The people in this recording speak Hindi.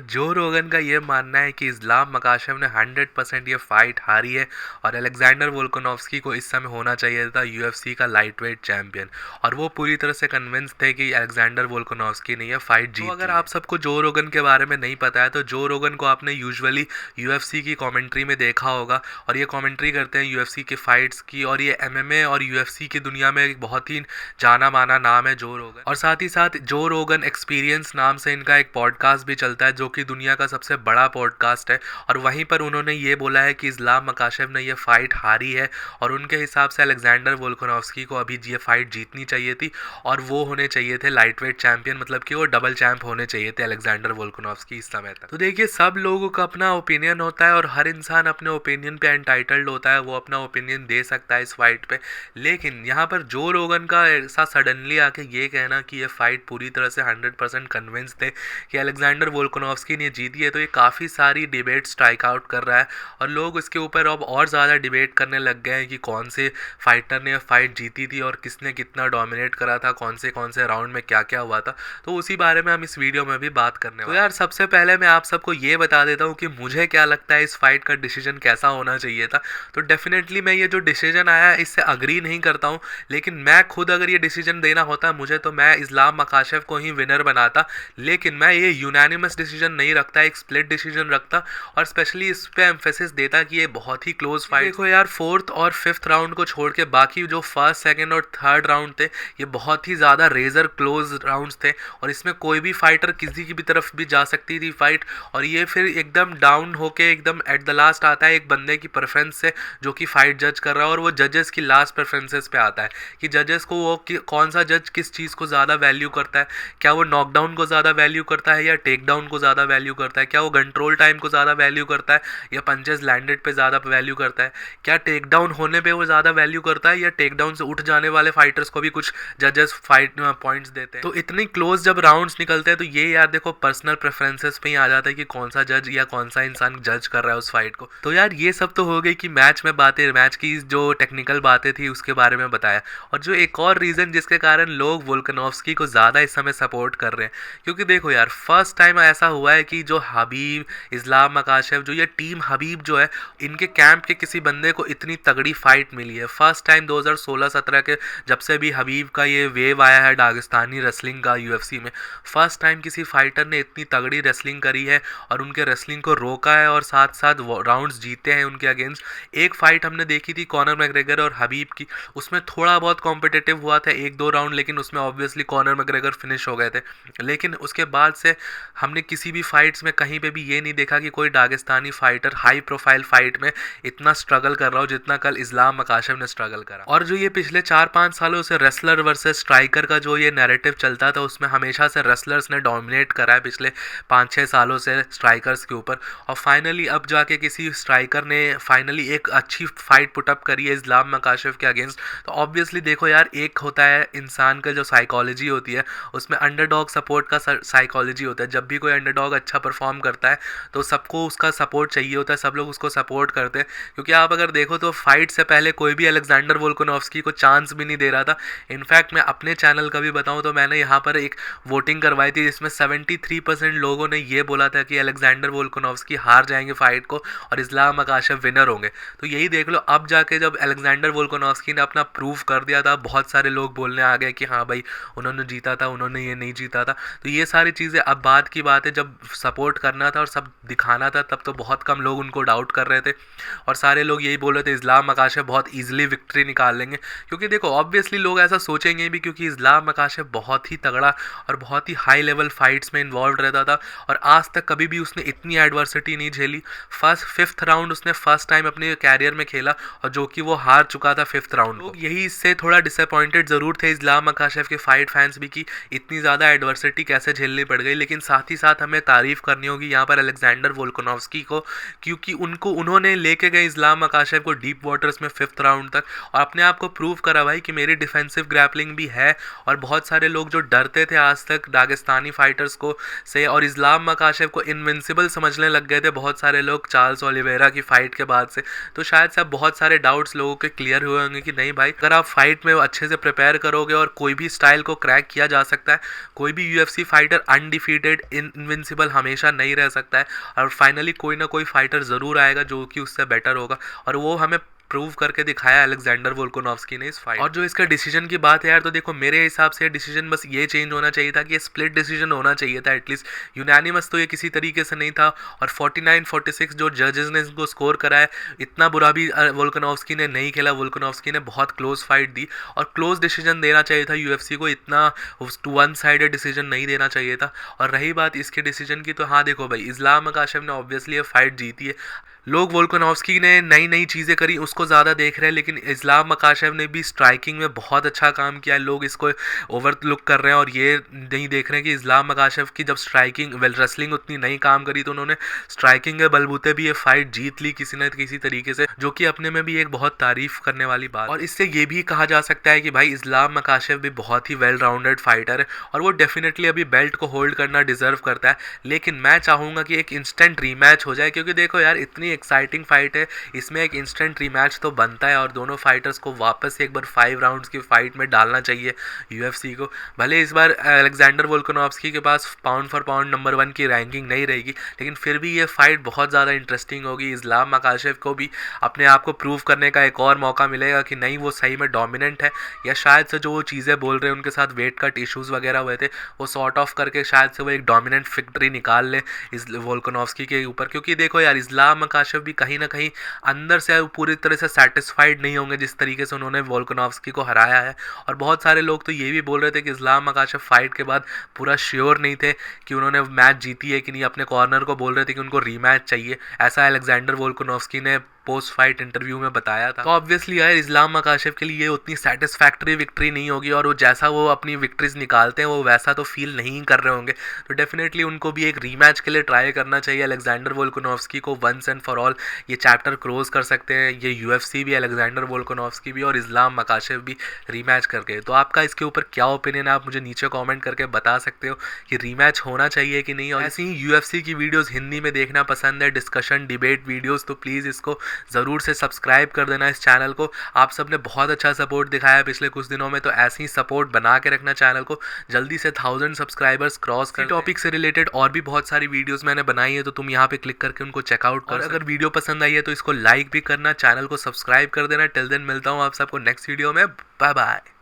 जो रोगन का ये मानना है कि इस्लाम मकाशव ने 100% ये फाइट हारी है और अलेक्जेंडर वोल्कानोव्स्की को इस समय होना चाहिए था यूएफसी का लाइट वेट चैंपियन। और वो पूरी तरह से कन्विंस थे कि अलेक्जेंडर वोल्कानोव्स्की ने ये फाइट जीती। तो अगर आप सबको जो रोगन के बारे में नहीं पता है तो जो रोगन को आपने यूजुअली यूएफसी की कॉमेंट्री में देखा होगा, और ये कॉमेंट्री करते हैं यूएफसी के फाइट्स की, और ये एमएमए और यूएफसी की दुनिया में एक बहुत ही जाना माना नाम है जो रोगन। और साथ ही साथ जो रोगन एक्सपीरियंस नाम से इनका एक पॉडकास्ट भी चलता है जो कि दुनिया का सबसे बड़ा पॉडकास्ट है, और वहीं पर उन्होंने ये बोला है कि इस्लाम मकाशव ने ये फाइट हारी है और उनके हिसाब से अलेक्जेंडर वोल्कानोव्स्की को अभी ये फाइट जीतनी चाहिए थी और वो होने चाहिए थे लाइट वेट चैंपियन, मतलब कि वो डबल चैंप होने चाहिए थे अलेक्जेंडर वोल्कानोव्स्की इस समय तक। तो देखिए, सब लोगों का अपना ओपिनियन होता है और हर इंसान अपने ओपिनियन पे एंटाइटल्ड होता है, वो अपना ओपिनियन दे सकता है इस फाइट पे। लेकिन यहाँ पर जो रोगन का ऐसा सडनली आके ये कहना कि ये फाइट पूरी तरह से 100% कन्विंस थे कि अलेक्जेंडर वोल्कानोव्स्की ने जीती है, तो ये काफ़ी सारी डिबेट स्ट्राइक आउट कर रहा है और लोग इसके ऊपर अब और ज़्यादा डिबेट करने लग गए हैं कि कौन से फाइटर ने फाइट जीती थी और किसने कितना डोमिनेट करा था, कौन से राउंड में क्या क्या हुआ था। तो उसी बारे में हम इस वीडियो में भी बात करने वाले हैं। तो यार, सबसे पहले मैं आप सबको ये बता देता हूँ कि मुझे क्या लगता है इस फाइट का डिसीजन कैसा होना चाहिए था। तो डेफिनेटली मैं ये जो डिसीजन आया है इससे अग्री नहीं करता हूँ, लेकिन मैं खुद अगर ये डिसीजन देना होता मुझे तो मैं इस्लाम मकाशव को ही विनर बनाता। लेकिन मैं ये यूनानिमस डिसीजन नहीं रखता, एक स्प्लिट डिसीजन रखता और स्पेशली इस पे एम्फेसिस देता कि ये बहुत ही क्लोज फाइट। देखो यार, फोर्थ और फिफ्थ राउंड को छोड़ के बाकी जो फर्स्ट, सेकंड और थर्ड राउंड थे ये बहुत ही ज़्यादा रेजर क्लोज राउंड्स थे और इसमें कोई भी फाइटर किसी की भी तरफ भी जा सकती थी फाइट। और ये फिर एकदम डाउन होके एकदम एट द लास्ट आता है एक बंदे की प्रेफरेंस से जो कि फाइट जज कर रहा है, और वो जजेस की लास्ट प्रेफरेंसेस पे आता है कि जजेस को वो कौन सा जज किस चीज़ को ज़्यादा वैल्यू करता है। क्या वो नॉकडाउन को ज़्यादा वैल्यू करता है या टेक डाउन को ज़्यादा वैल्यू करता है? क्या वो कंट्रोल टाइम को ज़्यादा वैल्यू करता है या पंचेस लैंडेड पे ज़्यादा वैल्यू करता है? क्या टेक डाउन होने पे वो ज़्यादा वैल्यू करता है या टेक डाउन से उठ जाने वाले फाइटर्स को भी कुछ जजेस फाइट पॉइंट्स देते हैं? तो इतनी क्लोज जब राउंड्स निकलते हैं तो ये यार देखो पर्सनल प्रेफरेंसेस पे ही आ जाता है कि कौन सा जज या कौन सा इंसान जज कर रहा है उस फाइट को। तो यार ये सब तो हो गई कि मैच में बातें, मैच की जो टेक्निकल बातें थी उसके बारे में बताया। और जो एक और रीज़न जिसके कारण लोग वोल्कानोव्स्की को ज़्यादा इस समय सपोर्ट कर रहे हैं, क्योंकि देखो यार, फर्स्ट टाइम ऐसा हुआ है कि जो हबीब, इस्लाम मकाशव, जो ये टीम हबीब जो है, इनके कैंप के किसी बंदे को इतनी तगड़ी फाइट मिली है। फर्स्ट टाइम 2016-17 के जब से भी हबीब का ये वेव आया है दागिस्तानी रेसलिंग का यूएफसी में, फर्स्ट टाइम किसी फाइटर ने इतनी तगड़ी रेसलिंग करी है और उनके रेसलिंग को रोका है और साथ साथ राउंड्स जीते हैं उनके अगेंस्ट। एक फाइट हमने देखी थी कॉनर मैकग्रेगर और हबीब की, उसमें थोड़ा बहुत कॉम्पिटिटिव हुआ था 1-2 राउंड, लेकिन उसमें ऑब्वियसली कॉनर मैकग्रेगर फिनिश हो गए थे। लेकिन उसके बाद से हमने किसी भी फाइट्स में कहीं पे भी ये नहीं देखा कि कोई Dagestani fighter high profile fight में इतना स्ट्रगल कर रहा हो जितना कल इस्लाम मकाशव ने स्ट्रगल करा। और जो ये पिछले 4-5 सालों से रेसलर वर्सेस स्ट्राइकर का जो ये नैरेटिव चलता था उसमें हमेशा से रेसलर्स ने डोमिनेट करा है पिछले 5-6 सालों से स्ट्राइकर्स के ऊपर, और फाइनली अब जाके किसी स्ट्राइकर ने फाइनली एक अच्छी फाइट पुटअप करी है इस्लाम मकाशव के अगेंस्ट। तो ऑब्वियसली देखो यार, एक होता है इंसान का जो साइकोलॉजी होती है, उसमें अंडरडॉग सपोर्ट का साइकोलॉजी होता है। जब भी कोई अंडरडॉग अच्छा परफॉर्म करता है तो सबको उसका सपोर्ट चाहिए होता है, सब लोग उसको सपोर्ट करते हैं। क्योंकि आप अगर देखो तो फाइट से पहले कोई भी अलेक्जेंडर वोल्कानोव्स्की को चांस भी नहीं दे रहा था। इनफैक्ट मैं अपने चैनल का भी बताऊं तो मैंने यहाँ पर एक वोटिंग करवाई थी जिसमें 73% लोगों ने ये बोला था कि अलेक्जेंडर वोल्कानोव्स्की हार जाएंगे फाइट को और इस्लाम मकाशव विनर होंगे। तो यही देख लो, अब जाके जब अलेक्जेंडर वोल्कानोव्स्की ने अपना प्रूव कर दिया था, बहुत सारे लोग बोलने आ गए कि हाँ भाई उन्होंने जीता था, उन्होंने ये नहीं जीता था। तो ये सारी चीज़ें अब बात की बात है, जब सपोर्ट करना था और सब दिखाना था तब तो बहुत कम लोग उनको डाउट कर रहे थे और सारे लोग यही बोल रहे थे इस्लाम मकाशव बहुत ईजिली विक्ट्री निकाल लेंगे। क्योंकि देखो ऑब्वियसली लोग ऐसा सोचेंगे भी क्योंकि इस्लाम मकाशव बहुत ही तगड़ा और बहुत ही हाई लेवल फाइट्स में इन्वॉल्व रहता था और आज तक कभी भी उसने इतनी एडवर्सिटी नहीं झेली। फिफ्थ राउंड उसने फर्स्ट टाइम अपने कैरियर में खेला और जो कि वो हार चुका था फिफ्थ राउंड को। यही इससे थोड़ा डिसअपॉइंटेड जरूर थे इस्लाम मकाशव के फाइट फैंस भी कि इतनी ज़्यादा एडवर्सिटी कैसे झेलनी पड़ गई। लेकिन साथ ही साथ हमें तारीफ करनी होगी यहाँ पर अलेक्जेंडर वोल्कानोव्स्की को, क्योंकि उन्होंने लेके गए इस्लाम मकाशव को डीप वाटर्स में फिफ्थ राउंड तक और अपने आप को प्रूव करा भाई कि मेरी डिफेंसिव ग्रैपलिंग भी है। और बहुत सारे लोग जो डरते थे आज तक दागिस्तानी फाइटर्स को से और इस्लाम मकाशव को इनविंसिबल समझने लग गए थे बहुत सारे लोग चार्ल्स ओलिवेरा की फाइट के बाद से, तो शायद से अब बहुत सारे डाउट्स लोगों के क्लियर हुए होंगे कि नहीं भाई, अगर आप फाइट में अच्छे से प्रिपेयर करोगे और कोई भी स्टाइल को क्रैक किया जा सकता है। कोई भी UFC fighter undefeated invincible invincible हमेशा नहीं रह सकता है, और फाइनली कोई ना कोई फाइटर ज़रूर आएगा जो कि उससे बेटर होगा, और वो हमें प्रूव करके दिखाया अलेक्जेंडर वोल्कानोव्स्की ने इस फाइट। और जो इसका डिसीजन की बात है यार, तो देखो मेरे हिसाब से डिसीजन बस ये चेंज होना चाहिए था कि ये स्प्लिट डिसीजन होना चाहिए था एटलीस्ट, यूनानिमस तो ये किसी तरीके से नहीं था। और 49-46 जो जजेस ने इसको स्कोर करा है, इतना बुरा भी वोल्कानोव्स्की ने नहीं खेला। वोल्कानोव्स्की ने बहुत क्लोज फाइट दी, और क्लोज डिसीजन देना चाहिए था यूएफसी को, इतना वन साइडेड डिसीजन नहीं देना चाहिए था। और रही बात इसके डिसीजन की, तो हाँ देखो भाई, इस्लाम मकाशेव ने ऑब्वियसली ये फाइट जीती है। लोग वोल्कानोव्स्की ने नई नई चीज़ें करी उसको ज़्यादा देख रहे हैं, लेकिन इस्लाम मकाशेव ने भी स्ट्राइकिंग में बहुत अच्छा काम किया है। लोग इसको ओवरलुक कर रहे हैं और ये नहीं देख रहे हैं कि इस्लाम मकाशेव की जब स्ट्राइकिंग रेसलिंग उतनी नहीं काम करी, तो उन्होंने स्ट्राइकिंग के बलबूते भी ये फाइट जीत ली किसी न किसी तरीके से, जो कि अपने में भी एक बहुत तारीफ करने वाली बात। और इससे ये भी कहा जा सकता है कि भाई इस्लाम मकाशेव भी बहुत ही वेल राउंडेड फाइटर है, और वो डेफिनेटली अभी बेल्ट को होल्ड करना डिजर्व करता है। लेकिन मैं चाहूँगा कि एक इंस्टेंट रीमैच हो जाए, क्योंकि देखो यार इतनी एक्साइटिंग फाइट है, इसमें एक इंस्टेंट रीमैच तो बनता है, और दोनों फाइटर्स को वापस से एक बार 5 राउंड्स की फाइट में डालना चाहिए यूएफसी को। भले इस बार अलेक्जेंडर वोल्कानोव्स्की के पास पाउंड फॉर पाउंड नंबर 1 की रैंकिंग नहीं रहेगी, लेकिन फिर भी ये फाइट बहुत ज़्यादा इंटरेस्टिंग होगी। इस्लाम मकाशेव को भी अपने आप को प्रूव करने का एक और मौका मिलेगा कि नहीं वो सही में डोमिनेंट है, या शायद से जो वो चीज़ें बोल रहे हैं उनके साथ वेट कट इश्यूज़ वगैरह हुए थे, वो सॉर्ट ऑफ करके शायद से वो एक डोमिनेंट विक्ट्री निकाल ले इस वोल्कानोव्स्की के ऊपर। क्योंकि देखो यार, इस्लाम मकाशेव भी कहीं ना कहीं अंदर से पूरी तरह से सेटिस्फाइड नहीं होंगे जिस तरीके से उन्होंने वोल्कानोव्स्की को हराया है। और बहुत सारे लोग तो ये भी बोल रहे थे कि इस्लाम मकाशेव फाइट के बाद पूरा श्योर नहीं थे कि उन्होंने मैच जीती है कि नहीं, अपने कॉर्नर को बोल रहे थे कि उनको रीमैच चाहिए, ऐसा अलेक्जेंडर वोल्कानोव्स्की ने पोस्ट फाइट इंटरव्यू में बताया था। तो ऑब्वियसली यार इस्लाम मकाशेव के लिए उतनी सेटिस्फैक्टरी विक्ट्री नहीं होगी, और वो जैसा वो अपनी विक्ट्रीज निकालते हैं वो वैसा तो फील नहीं कर रहे होंगे। तो डेफिनेटली उनको भी एक रीमैच के लिए ट्राई करना चाहिए अलेक्जेंडर वोल्कानोव्स्की को वंस एंड फॉर ऑल। ये चैप्टर क्लोज कर सकते हैं ये यूएफसी भी, अलेक्जेंडर वोल्कानोव्स्की भी और इस्लाम मकाशेव भी रीमैच करके। तो आपका इसके ऊपर क्या ओपिनियन है, आप मुझे नीचे कॉमेंट करके बता सकते हो कि रीमैच होना चाहिए कि नहीं। और ऐसी ही यूएफसी की वीडियोज़ हिंदी में देखना पसंद है, डिस्कशन डिबेट वीडियोज़, तो प्लीज़ इसको ज़रूर से सब्सक्राइब कर देना इस चैनल को। आप सबने बहुत अच्छा सपोर्ट दिखाया पिछले कुछ दिनों में, तो ऐसे ही सपोर्ट बना के रखना चैनल को। जल्दी से 1000 सब्सक्राइबर्स क्रॉस कर। टॉपिक से रिलेटेड और भी बहुत सारी वीडियोस मैंने बनाई है, तो तुम यहाँ पे क्लिक करके उनको चेकआउट कर। और अगर वीडियो पसंद आई है तो इसको लाइक भी करना, चैनल को सब्सक्राइब कर देना। टिल देन मिलता हूँ आप सबको नेक्स्ट वीडियो में। Bye bye.